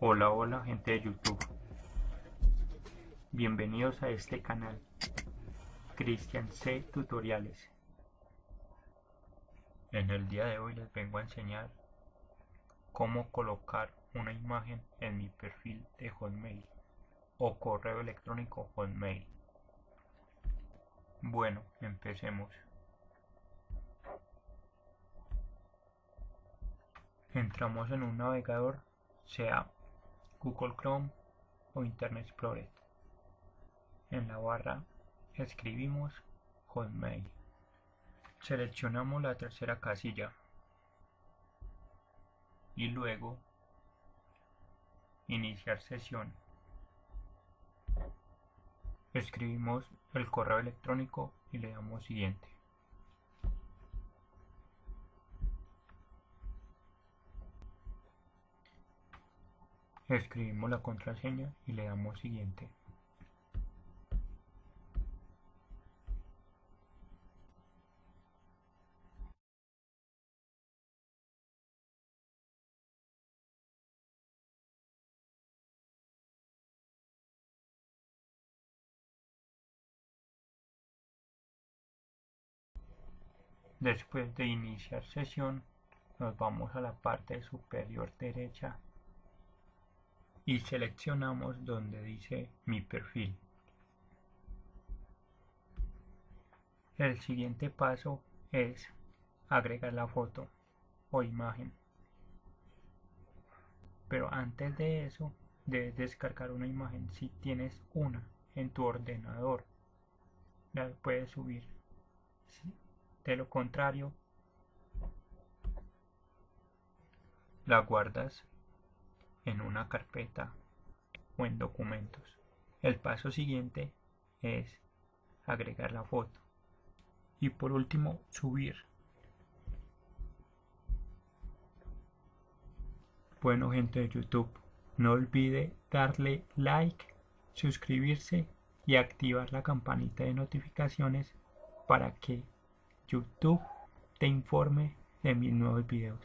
Hola, hola gente de YouTube, bienvenidos a este canal, Cristian C Tutoriales. En el día de hoy les vengo a enseñar cómo colocar una imagen en mi perfil de Hotmail o correo electrónico Hotmail. Bueno, empecemos. Entramos en un navegador, sea Google Chrome o Internet Explorer. En la barra escribimos Hotmail. Seleccionamos la tercera casilla y luego iniciar sesión. Escribimos el correo electrónico y le damos siguiente. Escribimos la contraseña y le damos siguiente. Después de iniciar sesión, nos vamos a la parte superior derecha y seleccionamos donde dice mi perfil. El siguiente paso es agregar la foto o imagen. Pero antes de eso, debes descargar una imagen. Si tienes una en tu ordenador, la puedes subir. De lo contrario, la guardas en una carpeta o en documentos. El paso siguiente es agregar la foto y por último subir. Bueno, gente de YouTube, no olvide darle like, suscribirse y activar la campanita de notificaciones para que YouTube te informe de mis nuevos videos.